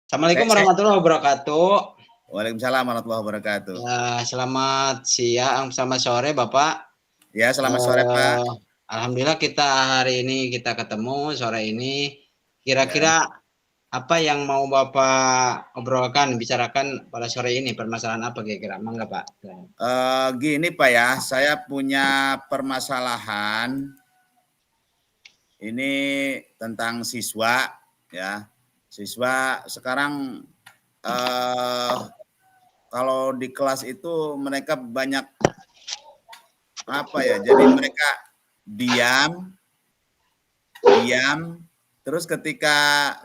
Assalamualaikum warahmatullahi wabarakatuh. Waalaikumsalam warahmatullahi wabarakatuh. Ya, selamat siang, selamat sore, Bapak. Ya, selamat sore, Pak. Alhamdulillah hari ini kita ketemu sore ini. Ya. Kira-kira apa yang mau Bapak obrolkan, bicarakan pada sore ini? Permasalahan apa kira-kira? Mangga, Pak. Gini, Pak ya, saya punya permasalahan ini tentang siswa, ya. Siswa sekarang kalau di kelas itu mereka banyak apa ya? Jadi mereka diam, terus ketika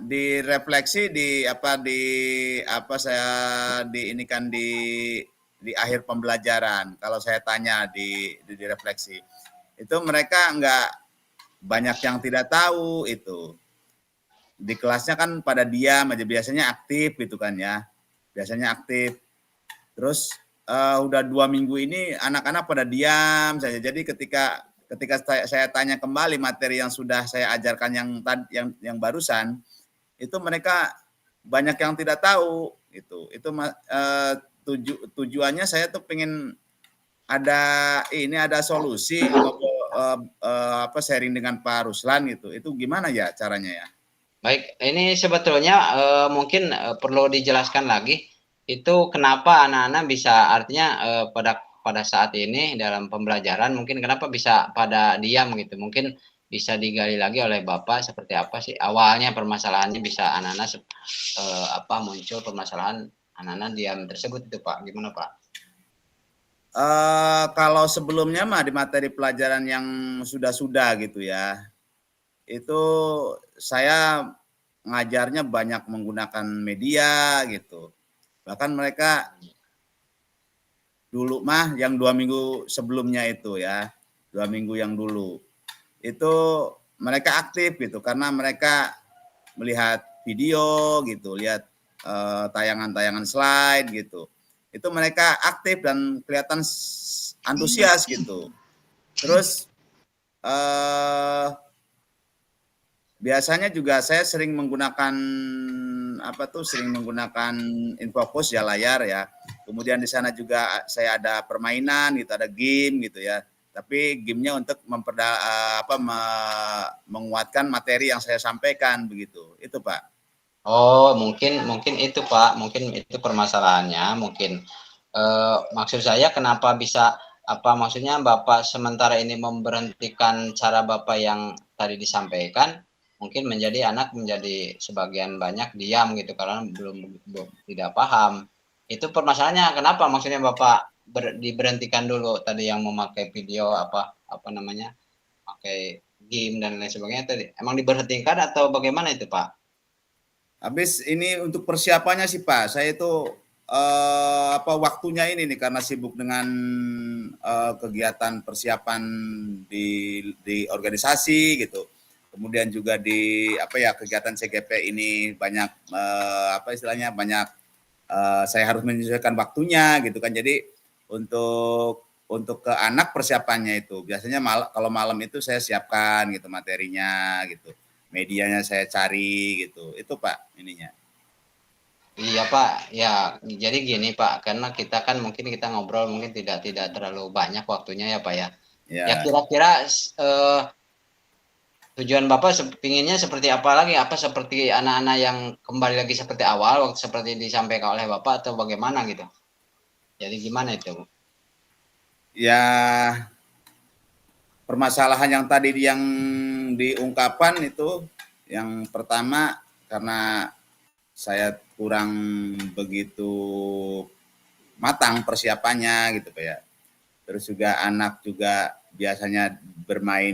direfleksi di akhir pembelajaran, kalau saya tanya di refleksi, itu mereka nggak banyak yang tidak tahu itu. Di kelasnya kan pada diam aja, biasanya aktif gitu kan ya, biasanya aktif. Terus udah 2 minggu ini anak-anak pada diam saja. Jadi ketika saya tanya kembali materi yang sudah saya ajarkan yang barusan, itu mereka banyak yang tidak tahu itu tujuannya saya tuh pengen ada solusi sharing dengan Pak Ruslan gitu. Itu gimana ya caranya ya? Baik, ini sebetulnya mungkin perlu dijelaskan lagi itu kenapa anak-anak bisa artinya pada saat ini dalam pembelajaran mungkin kenapa bisa pada diam gitu. Mungkin bisa digali lagi oleh Bapak seperti apa sih awalnya permasalahannya bisa anak-anak muncul permasalahan anak-anak diam tersebut itu Pak. Gimana Pak? Kalau sebelumnya mah di materi pelajaran yang sudah gitu ya, itu saya ngajarnya banyak menggunakan media gitu. Bahkan mereka dulu mah yang 2 minggu sebelumnya itu ya, 2 minggu yang dulu, itu mereka aktif gitu karena mereka melihat video gitu, lihat tayangan-tayangan slide gitu. Itu mereka aktif dan kelihatan antusias gitu. Terus biasanya juga saya sering menggunakan infocus ya, layar ya. Kemudian di sana juga saya ada permainan gitu, ada game gitu ya. Tapi gamenya untuk menguatkan materi yang saya sampaikan begitu. Itu Pak. Oh, mungkin itu Pak, mungkin itu permasalahannya. Mungkin maksud saya kenapa bisa maksudnya Bapak sementara ini memberhentikan cara Bapak yang tadi disampaikan, mungkin menjadi sebagian banyak diam gitu karena belum tidak paham. Itu permasalahannya kenapa maksudnya Bapak diberhentikan dulu tadi yang memakai video pakai game dan lain sebagainya tadi. Emang diberhentikan atau bagaimana itu Pak? Habis ini untuk persiapannya sih Pak, saya itu waktunya ini nih karena sibuk dengan kegiatan persiapan di organisasi gitu. Kemudian juga di kegiatan CGP ini banyak banyak saya harus menyesuaikan waktunya gitu kan. Jadi untuk ke anak persiapannya itu biasanya kalau malam itu saya siapkan gitu materinya gitu. Medianya saya cari gitu. Itu Pak ininya. Iya Pak, ya jadi gini Pak, karena kita kan mungkin kita ngobrol mungkin tidak terlalu banyak waktunya ya Pak ya. Ya Ya. kira-kira tujuan Bapak pinginnya seperti apa lagi? Apa seperti anak-anak yang kembali lagi seperti awal waktu seperti disampaikan oleh Bapak atau bagaimana gitu? Jadi gimana itu? Ya, permasalahan yang tadi yang diungkapkan itu yang pertama karena saya kurang begitu matang persiapannya gitu Pak ya. Terus juga anak juga biasanya bermain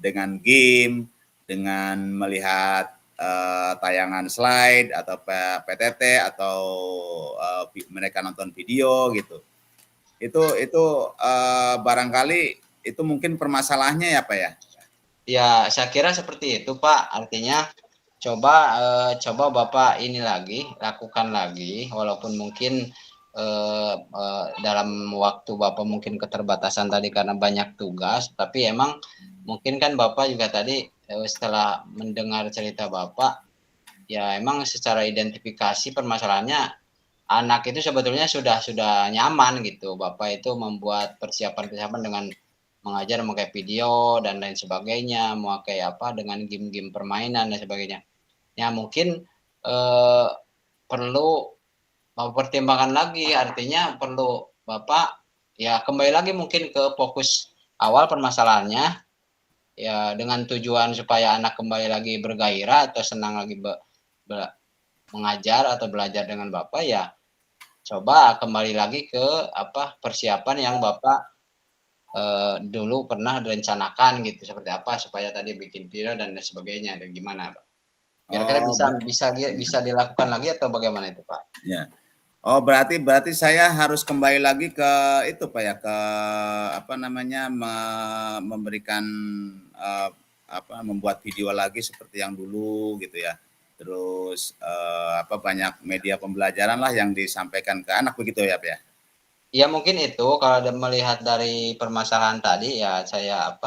dengan game, dengan melihat tayangan slide atau PTT atau mereka nonton video gitu. Itu barangkali itu mungkin permasalahannya ya Pak ya? Ya saya kira seperti itu Pak. Artinya coba Bapak ini lagi lakukan lagi walaupun mungkin dalam waktu Bapak mungkin keterbatasan tadi karena banyak tugas, tapi emang mungkin kan Bapak juga tadi setelah mendengar cerita Bapak ya emang secara identifikasi permasalahannya anak itu sebetulnya sudah nyaman gitu. Bapak itu membuat persiapan-persiapan dengan mengajar memakai video dan lain sebagainya, memakai apa dengan game-game permainan dan sebagainya. Ya mungkin perlu mempertimbangkan lagi, artinya perlu Bapak ya kembali lagi mungkin ke fokus awal permasalahannya, ya dengan tujuan supaya anak kembali lagi bergairah atau senang lagi mengajar atau belajar dengan Bapak, ya coba kembali lagi ke apa persiapan yang Bapak dulu pernah direncanakan gitu, seperti apa supaya tadi bikin video dan sebagainya, dan gimana Pak? Kira-kira Oh, bisa dilakukan lagi atau bagaimana itu Pak? ya. Oh, berarti saya harus kembali lagi ke itu Pak ya, ke apa namanya, memberikan membuat video lagi seperti yang dulu gitu ya. Terus banyak media pembelajaran lah yang disampaikan ke anak begitu ya Pak ya. Ya mungkin itu kalau melihat dari permasalahan tadi ya saya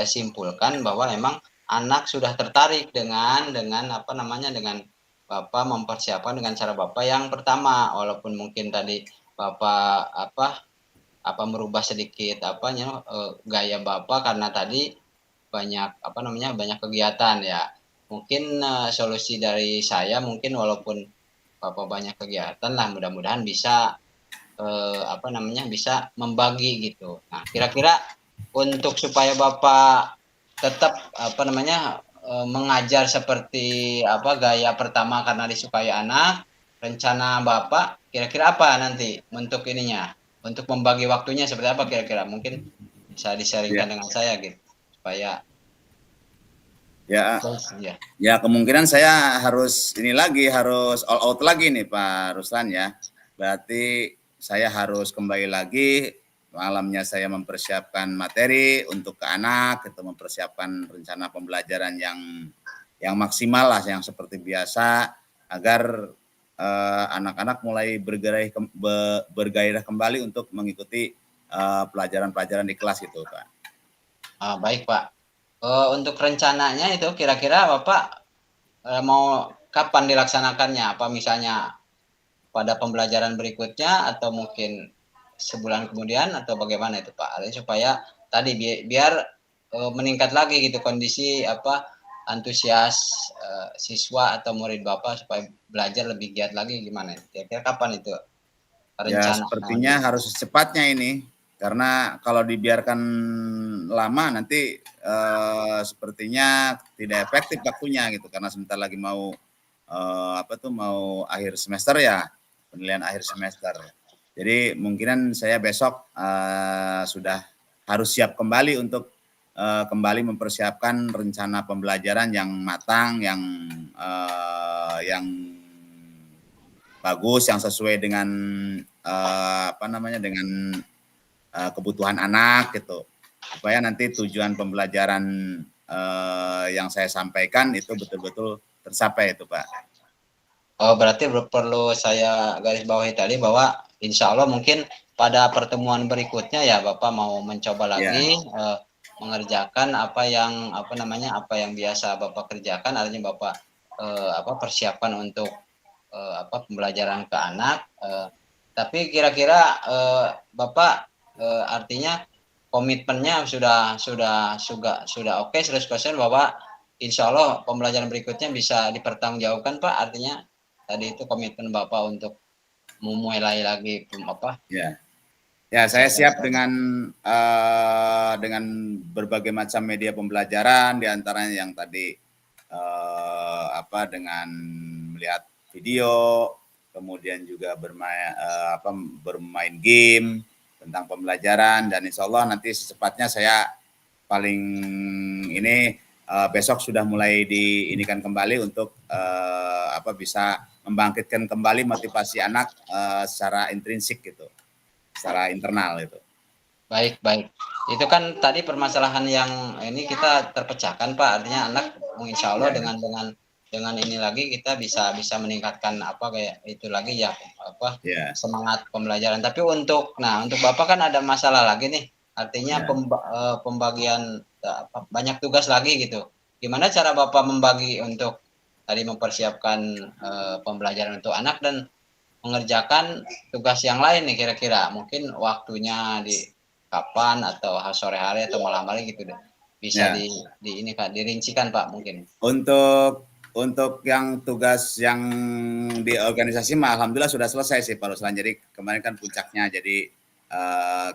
simpulkan bahwa memang anak sudah tertarik dengan Bapak mempersiapkan dengan cara Bapak yang pertama, walaupun mungkin tadi Bapak merubah sedikit gaya Bapak karena tadi banyak kegiatan ya. Mungkin solusi dari saya mungkin walaupun Bapak banyak kegiatan lah, mudah-mudahan bisa bisa membagi gitu. Nah, kira-kira untuk supaya Bapak tetap mengajar seperti gaya pertama karena disukai anak, rencana Bapak kira-kira apa nanti untuk ininya? Untuk membagi waktunya seperti apa kira-kira? Mungkin bisa disaringkan dengan saya gitu supaya ya. terus ya. Ya kemungkinan saya harus harus all out lagi nih Pak Ruslan ya. Berarti saya harus kembali lagi, malamnya saya mempersiapkan materi untuk ke anak, itu mempersiapkan rencana pembelajaran yang maksimal lah, yang seperti biasa, agar anak-anak mulai bergairah kembali untuk mengikuti pelajaran-pelajaran di kelas itu Pak. Baik Pak. Untuk rencananya itu kira-kira Bapak mau kapan dilaksanakannya? Apa misalnya pada pembelajaran berikutnya atau mungkin sebulan kemudian atau bagaimana itu Pak? Supaya tadi biar meningkat lagi gitu kondisi antusias siswa atau murid Bapak supaya belajar lebih giat lagi, gimana? Kira-kira kapan itu Ya rencana? sepertinya harus secepatnya ini, karena kalau dibiarkan lama nanti sepertinya tidak efektif waktunya gitu, karena sebentar lagi mau mau akhir semester ya, penilaian akhir semester. Jadi mungkinan saya besok sudah harus siap kembali untuk kembali mempersiapkan rencana pembelajaran yang matang, yang bagus, yang sesuai dengan dengan kebutuhan anak gitu, supaya nanti tujuan pembelajaran yang saya sampaikan itu betul-betul tercapai itu Pak. Oh, berarti perlu saya garis bawahi tadi bahwa insya Allah mungkin pada pertemuan berikutnya ya Bapak mau mencoba lagi mengerjakan apa yang biasa Bapak kerjakan, artinya Bapak persiapan untuk pembelajaran ke anak. Tapi kira-kira Bapak artinya komitmennya sudah oke 100% bahwa insya Allah pembelajaran berikutnya bisa dipertanggungjawabkan Pak, artinya tadi itu komitmen Bapak untuk memulai lagi Ya, saya siap dengan berbagai macam media pembelajaran, diantaranya yang tadi dengan melihat video, kemudian juga bermain game tentang pembelajaran, dan insya Allah nanti secepatnya saya paling besok sudah mulai diinikan kembali untuk bisa membangkitkan kembali motivasi anak secara intrinsik gitu, secara internal itu. Baik. Itu kan tadi permasalahan yang ini kita terpecahkan Pak, artinya anak insya Allah dengan ini lagi kita bisa meningkatkan kayak itu lagi ya semangat pembelajaran. Tapi untuk Bapak kan ada masalah lagi nih, artinya pembagian banyak tugas lagi gitu. Gimana cara Bapak membagi untuk tadi mempersiapkan pembelajaran untuk anak dan mengerjakan tugas yang lain nih kira-kira. Mungkin waktunya di kapan atau sore hari atau malam hari gitu deh. Bisa Ya. di ini Pak, dirincikan Pak mungkin. Untuk yang tugas yang di organisasi mah alhamdulillah sudah selesai sih Pak Ruslan. Jadi kemarin kan puncaknya, jadi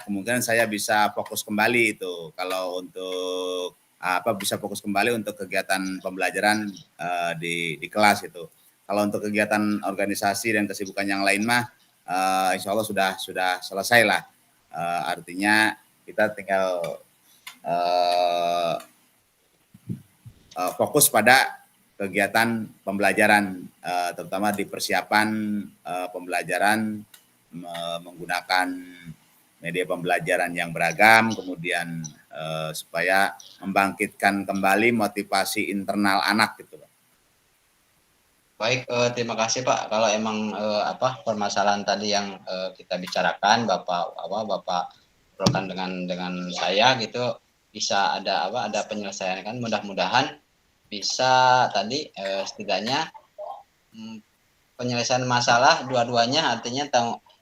kemungkinan saya bisa fokus kembali itu. Kalau untuk bisa fokus kembali untuk kegiatan pembelajaran di kelas itu. Kalau untuk kegiatan organisasi dan kesibukan yang lain mah insya Allah sudah selesai lah. Artinya kita tinggal fokus pada kegiatan pembelajaran, terutama di persiapan pembelajaran menggunakan media pembelajaran yang beragam, kemudian supaya membangkitkan kembali motivasi internal anak gitu. Baik, terima kasih Pak. Kalau emang permasalahan tadi yang kita bicarakan, Bapak obrolkan dengan saya gitu, bisa ada penyelesaian kan. Mudah-mudahan bisa tadi setidaknya penyelesaian masalah dua-duanya, artinya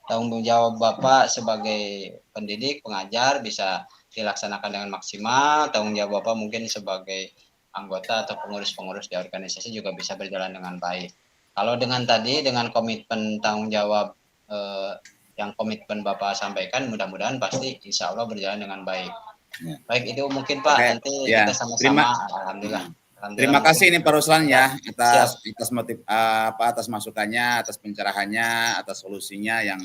tanggung jawab Bapak sebagai pendidik, pengajar bisa dilaksanakan dengan maksimal, tanggung jawab Bapak mungkin sebagai anggota atau pengurus-pengurus di organisasi juga bisa berjalan dengan baik. Kalau dengan komitmen tanggung jawab yang komitmen Bapak sampaikan, mudah-mudahan pasti insya Allah berjalan dengan baik. Ya. Baik, itu mungkin Pak, nanti ya. Kita sama-sama, alhamdulillah. Terima kasih ini Pak Ruslan ya atas masukannya, atas pencerahannya, atas solusinya yang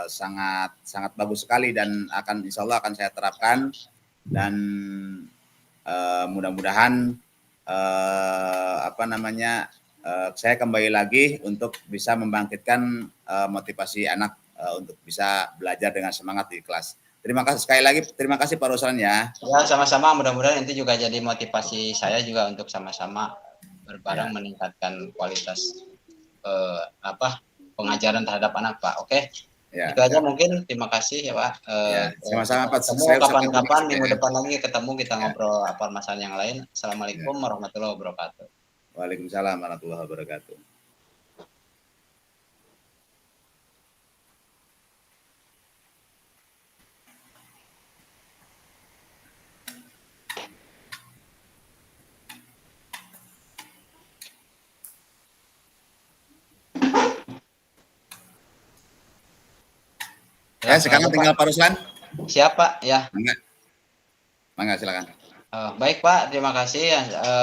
sangat bagus sekali dan insya Allah akan saya terapkan dan mudah-mudahan saya kembali lagi untuk bisa membangkitkan motivasi anak untuk bisa belajar dengan semangat di kelas. Terima kasih sekali lagi, terima kasih Pak Ruslan ya. Ya, sama-sama, mudah-mudahan nanti juga jadi motivasi saya juga untuk sama-sama berbareng meningkatkan kualitas pengajaran terhadap anak Pak. Oke. Ya, itu aja mungkin. Terima kasih ya Pak. Sama-sama Pak. Ketemu kapan-kapan minggu depan lagi ketemu kita ngobrol masalah yang lain. Assalamualaikum warahmatullahi wabarakatuh. Waalaikumsalam warahmatullahi wabarakatuh. Ya, sekarang tinggal Pak Ruslan. Siapa ya? Mangga silakan. Baik Pak, terima kasih.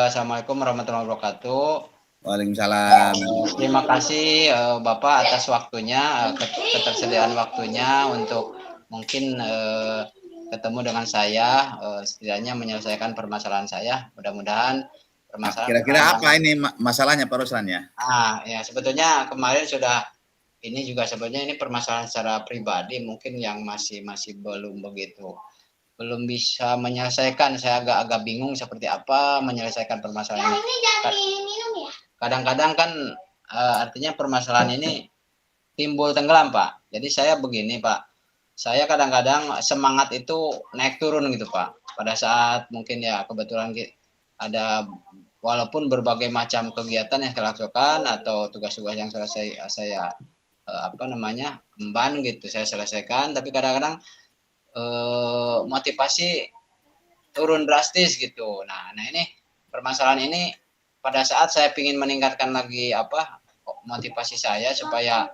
Assalamualaikum warahmatullahi wabarakatuh. Waalaikumsalam. Terima kasih Bapak atas waktunya, ketersediaan waktunya untuk mungkin ketemu dengan saya, setidaknya menyelesaikan permasalahan saya. Mudah-mudahan permasalahan. Kira-kira apa ini masalahnya Pak Ruslan ya? Ya sebetulnya kemarin sudah. Ini juga sebenarnya ini permasalahan secara pribadi mungkin yang masih belum bisa menyelesaikan. Saya agak bingung seperti apa menyelesaikan permasalahan ini. Kadang-kadang kan artinya permasalahan ini timbul tenggelam Pak. Jadi saya begini Pak, saya kadang-kadang semangat itu naik turun gitu Pak. Pada saat mungkin ya kebetulan ada walaupun berbagai macam kegiatan yang saya lakukan atau tugas-tugas yang saya emban gitu saya selesaikan, tapi kadang-kadang motivasi turun drastis gitu. Nah ini permasalahan ini pada saat saya ingin meningkatkan lagi motivasi saya supaya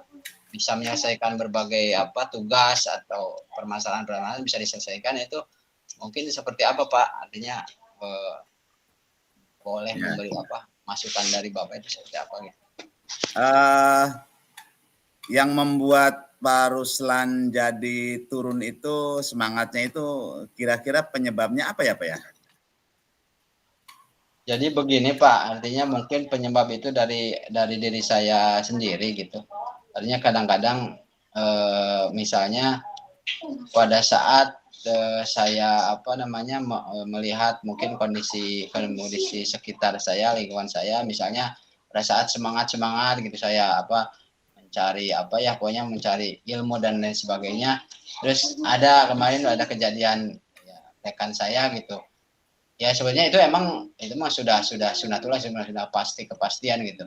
bisa menyelesaikan berbagai tugas atau permasalahan bisa diselesaikan, itu mungkin seperti apa Pak? Artinya boleh memberi masukan dari Bapak itu seperti apa gitu? Yang membuat Pak Ruslan jadi turun itu semangatnya itu kira-kira penyebabnya apa ya Pak ya? Jadi begini Pak, artinya mungkin penyebab itu dari diri saya sendiri gitu. Artinya kadang-kadang misalnya pada saat saya melihat mungkin kondisi sekitar saya, lingkungan saya, misalnya pada saat semangat gitu saya mencari pokoknya mencari ilmu dan lain sebagainya. Terus kemarin ada kejadian rekan saya gitu Ya sebenarnya itu emang itu mah sudah sunatullah, sudah pasti kepastian gitu.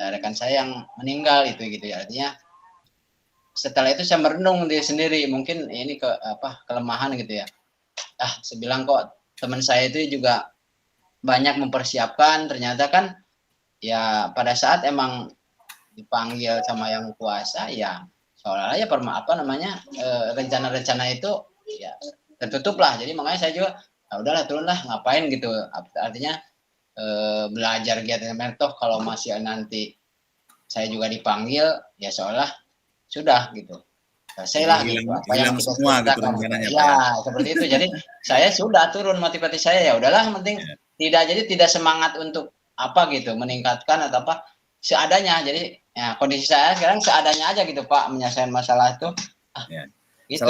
Rekan saya yang meninggal itu gitu ya. Artinya setelah itu saya merenung diri sendiri, mungkin ini kelemahan gitu ya. Saya bilang kok teman saya itu juga banyak mempersiapkan, ternyata kan ya pada saat emang dipanggil sama yang kuasa ya seolah-olah ya rencana-rencana itu ya tertutup lah. Jadi makanya saya juga udahlah turun lah, ngapain gitu. Artinya belajar giat mentoh kalau masih nanti saya juga dipanggil ya seolah sudah gitu. Saya lah gitu apa yang kita semua gitu rencananya Pak ya. Seperti itu. Jadi saya sudah turun motivasi saya, ya udahlah penting tidak semangat untuk apa gitu meningkatkan atau apa, seadanya. Jadi ya kondisi saya sekarang seadanya aja gitu Pak menyelesaikan masalah itu. Gitu,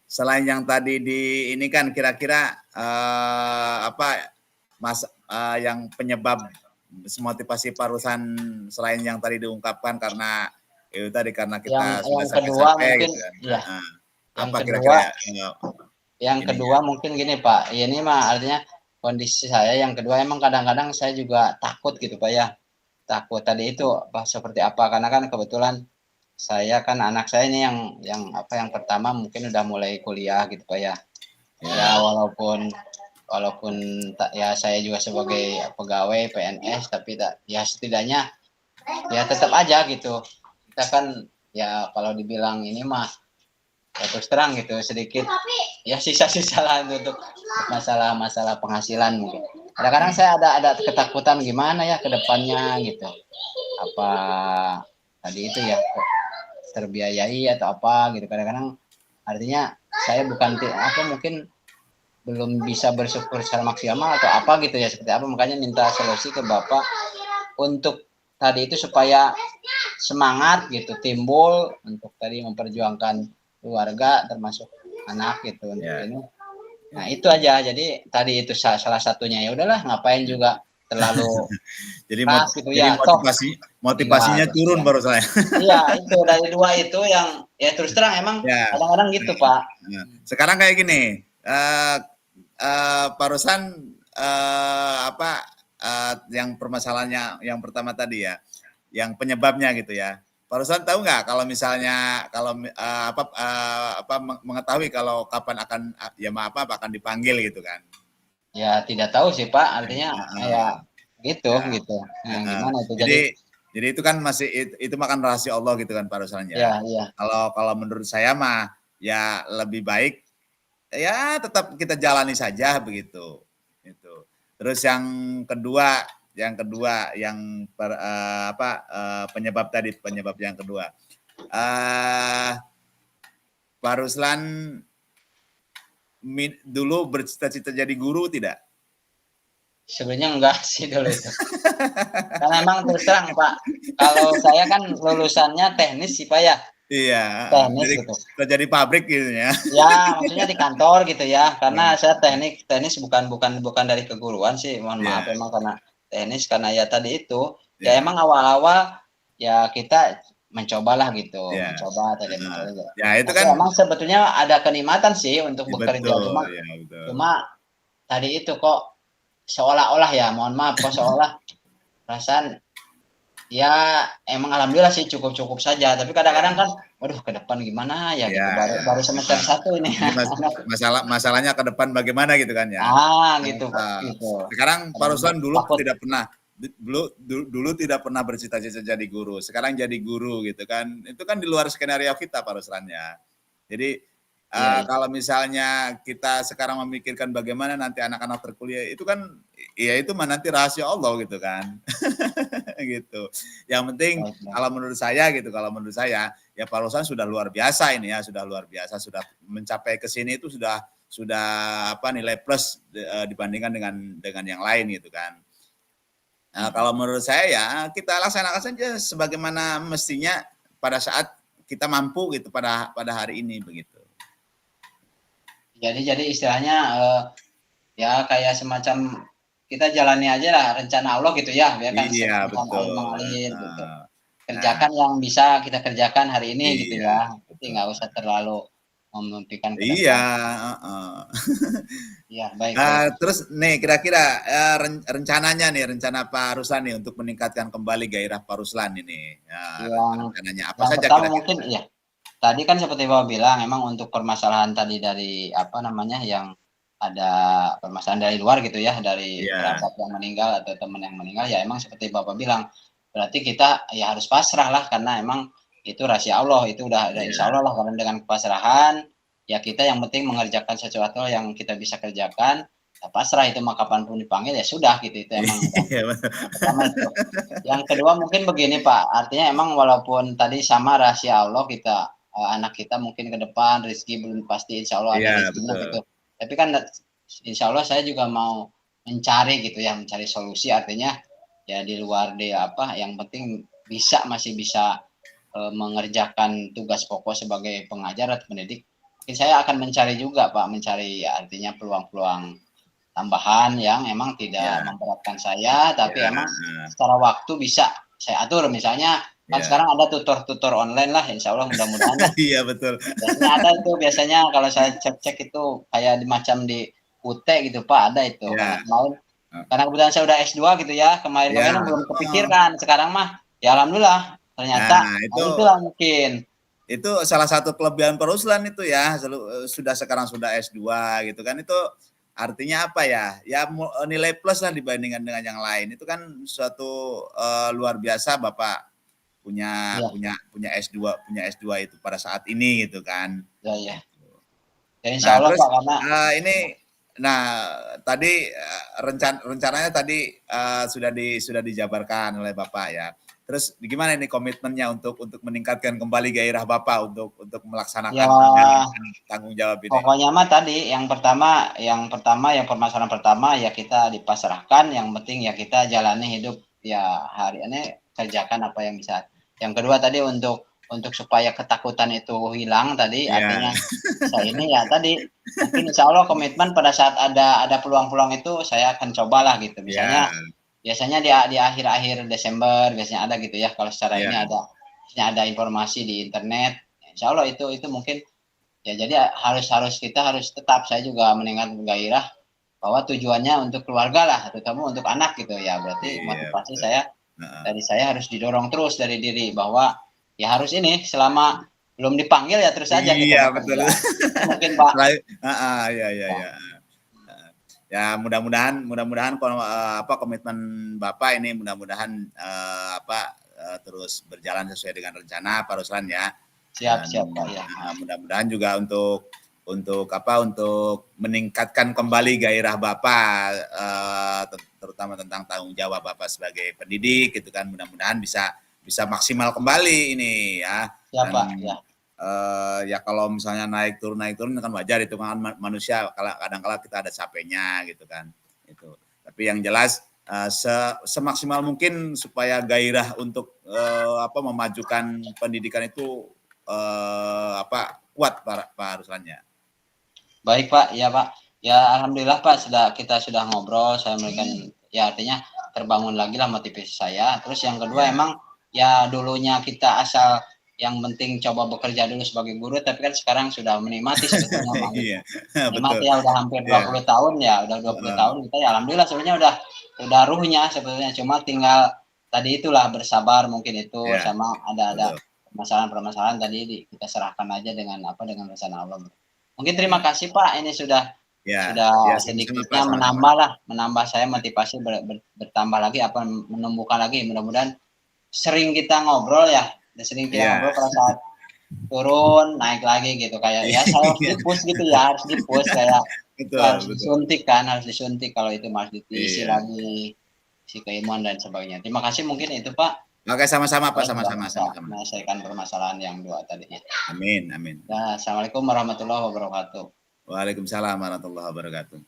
selain yang tadi ini kan kira-kira yang penyebab motivasi Pak Ruslan selain yang tadi diungkapkan karena itu tadi karena kita sudah sakit-sakit gitu kan. Ya. Apa kira-kira? Yang kedua mungkin gini Pak, ini mah artinya kondisi saya yang kedua emang kadang-kadang saya juga takut gitu Pak ya. Takut tadi itu seperti apa, karena kan kebetulan saya kan anak saya ini yang pertama mungkin udah mulai kuliah gitu Pak ya. Ya walaupun ya saya juga sebagai pegawai PNS tapi ya setidaknya ya tetap aja gitu. Kita kan ya kalau dibilang ini mah ya terus terang gitu sedikit ya sisa-sisa lah untuk masalah penghasilan mungkin. Kadang-kadang saya ada ketakutan gimana ya ke depannya gitu. Apa tadi itu ya terbiayai atau apa gitu. Kadang-kadang artinya saya mungkin belum bisa bersyukur secara maksimal atau apa gitu ya, seperti apa, makanya minta solusi ke Bapak untuk tadi itu supaya semangat gitu timbul untuk tadi memperjuangkan keluarga termasuk anak gitu untuk ini. Nah itu aja, jadi tadi itu salah satunya. Ya udahlah ngapain juga terlalu jadi motivasinya turun baru saya. Iya itu dari dua itu yang ya terus terang emang kadang-kadang gitu Pak. Sekarang kayak gini, Pak Ruslan yang permasalahannya yang pertama tadi ya, yang penyebabnya gitu ya. Pak Ruslan tahu nggak kalau misalnya mengetahui kalau kapan akan dipanggil gitu kan? Ya tidak tahu sih Pak, artinya ya gitu. Nah, gimana itu? Jadi itu kan itu makan rahasia Allah gitu kan Pak Ruslan ya. Iya. Kalau menurut saya mah ya lebih baik ya tetap kita jalani saja begitu. Itu. Terus yang kedua penyebab yang kedua. Pak Ruslan dulu bercita-cita jadi guru tidak? Sebenarnya enggak sih dulu itu. Karena emang terus terang Pak, kalau saya kan lulusannya teknis sih Pak ya. Iya. Teknis gitu. Jadi pabrik gitu ya. Ya, maksudnya di kantor gitu ya. Karena saya teknis bukan dari keguruan sih. Mohon maaf emang karena teknis, karena ya tadi itu ya emang awal-awal ya kita mencobalah gitu, mencoba tadi. Ya itu kan emang sebetulnya ada kenikmatan sih untuk bekerja, cuma tadi itu kok seolah-olah ya, mohon maaf kok seolah perasaan ya emang alhamdulillah sih cukup saja, tapi kadang-kadang kan waduh ke depan gimana ya, gitu. Baru semester 1 ini. Masalahnya ke depan bagaimana gitu kan ya. Gitu. Sekarang Pak Ruslan dulu tidak pernah bercita-cita jadi guru. Sekarang jadi guru gitu kan. Itu kan di luar skenario kita Pak Ruslan ya. Jadi kalau misalnya kita sekarang memikirkan bagaimana nanti anak-anak terkuliah, itu kan ya itu mah nanti rahasia Allah gitu kan. Gitu. Yang penting kalau menurut saya ya Pak Ruslan sudah luar biasa ini ya, sudah mencapai ke sini itu sudah nilai plus dibandingkan dengan yang lain gitu kan. Nah, kalau menurut saya ya kita laksanakan saja sebagaimana mestinya pada saat kita mampu gitu pada hari ini begitu. Jadi istilahnya ya kayak semacam kita jalani aja lah rencana Allah gitu ya, kan. Iya, betul. Mengalir, gitu. Kerjakan yang bisa kita kerjakan hari ini gitu ya. Jadi nggak usah terlalu memimpikan ke Iya, depan. heeh. Iya, baik baik. Terus nih kira-kira rencananya nih, rencana Pak Ruslan nih untuk meningkatkan kembali gairah Pak Ruslan ini. Ya, rencananya apa Yang saja pertama kira-kira? mungkin ya, tadi kan seperti Bapak bilang memang untuk permasalahan tadi dari apa namanya, yang ada permasalahan dari luar gitu ya, dari Iya, kerabat yang meninggal atau teman yang meninggal, ya emang seperti Bapak bilang, berarti kita ya harus pasrah lah karena emang itu rahasia Allah, itu udah insya iya, Allah lah, karena dengan pasrahan, ya kita yang penting mengerjakan sesuatu yang kita bisa kerjakan, ya pasrah itu mah kapanpun dipanggil ya sudah gitu, itu emang udah iya, betul. yang pertama itu. Yang kedua mungkin begini Pak, artinya emang walaupun tadi sama rahasia Allah kita, anak kita mungkin ke depan rezeki belum pasti insya Allah ada Iya, rezekinya betul. gitu. Tapi kan insya Allah saya juga mau mencari gitu ya, mencari solusi artinya ya di luar dia apa, yang penting masih bisa mengerjakan tugas pokok sebagai pengajar atau pendidik. Mungkin saya akan mencari juga Pak, mencari ya, artinya peluang-peluang tambahan yang emang tidak Iya, memberatkan saya, tapi iya, emang secara waktu bisa saya atur. Misalnya kan iya. sekarang ada tutor-tutor online lah, insya Allah mudah-mudahan lah. Iya, betul. Biasanya ada itu, biasanya kalau saya cek-cek itu kayak di macam di UT gitu Pak, ada itu. Karena Iya, kemarin, karena kebetulan saya udah S2 gitu ya, iya. kemarin-kemarin belum kepikirkan. Sekarang mah, ya alhamdulillah, ternyata Nah, nah itulah mungkin. itu salah satu kelebihan Pak Ruslan itu ya, sudah sekarang sudah S2 gitu kan, itu artinya apa ya? Ya nilai plus lah dibandingkan dengan yang lain. Itu kan suatu luar biasa Bapak punya Ya, punya punya S2 itu pada saat ini gitu kan. ya, ya. Ya insya Nah, Allah terus Pak, karena ini nah tadi rencananya tadi sudah dijabarkan oleh Bapak ya. Terus gimana ini komitmennya untuk meningkatkan kembali gairah Bapak untuk ya melaksanakan menjalankan tanggung jawab ini? pokoknya mah tadi yang permasalahan pertama ya kita dipasrahkan, yang penting ya kita jalani hidup ya hari ini, kerjakan apa yang bisa. Yang kedua tadi untuk supaya ketakutan itu hilang tadi, Iya, artinya saya ini ya tadi mungkin insya Allah komitmen pada saat ada peluang-peluang itu saya akan cobalah gitu. iya, Biasanya di akhir-akhir Desember biasanya ada gitu ya, kalau secara iya, ini ada informasi di internet. Insya Allah itu mungkin. Ya, jadi harus kita harus tetap, saya juga meningkatkan gairah bahwa tujuannya untuk keluarga lah, terutama untuk anak gitu ya. Berarti iya, motivasi betul. Heeh. saya harus didorong terus dari diri bahwa ya harus ini selama belum dipanggil ya terus saja kita Iya, betul. bekerja. Itu mungkin Pak. Selain heeh, iya, iya, Ya, iya. Ya mudah-mudahan komitmen Bapak ini mudah-mudahan terus berjalan sesuai dengan rencana Pak Ruslan ya. siap Dan siap Pak ya. mudah-mudahan juga untuk meningkatkan kembali gairah Bapak terutama tentang tanggung jawab Bapak sebagai pendidik gitu kan, mudah-mudahan bisa maksimal kembali ini ya. Siap Dan Pak ya. ya kalau misalnya naik turun kan wajar, itu kan manusia, kadang-kala kita ada capeknya gitu kan itu. Tapi yang jelas semaksimal mungkin supaya gairah untuk memajukan pendidikan itu kuat Pak Ruslannya. Baik Pak, ya Pak. Ya alhamdulillah Pak, kita sudah ngobrol, saya memberikan ya artinya terbangun lagi lah motivasi saya. Terus yang kedua Ya. emang ya dulunya kita asal yang penting coba bekerja dulu sebagai guru, tapi kan sekarang sudah menikmati sebetulnya Pak gitu. Iya, betul. Menikmati ya udah hampir Iya. 20 tahun ya, udah 20 tahun kita ya alhamdulillah sebenarnya udah ruhnya sebetulnya, cuma tinggal tadi itulah bersabar mungkin itu, Iya, sama ada betul. permasalahan-permasalahan tadi kita serahkan aja dengan dengan rencana Allah. Mungkin terima Iya. kasih Pak, ini sudah Ya, sama-sama Pak, sedikitnya sama-sama. menambah saya motivasi bertambah lagi, menumbuhkan lagi. Mudah-mudahan sering kita ngobrol ya, sering kita Iya. ngobrol pada saat turun naik lagi gitu, kayak ya saya harus di-push gitu ya, harus di-push kayak Betul, harus betul. disuntik kan, harus disuntik kalau itu harus diisi Iya. lagi si keilmuan dan sebagainya. Terima kasih mungkin itu Pak. Oke, sama-sama Pak, Saya sudah sama-sama, bisa sama-sama. menyelesaikan permasalahan yang dua tadi ya. Amin, amin. Ya, assalamualaikum warahmatullahi wabarakatuh. Waalaikumsalam warahmatullahi wabarakatuh.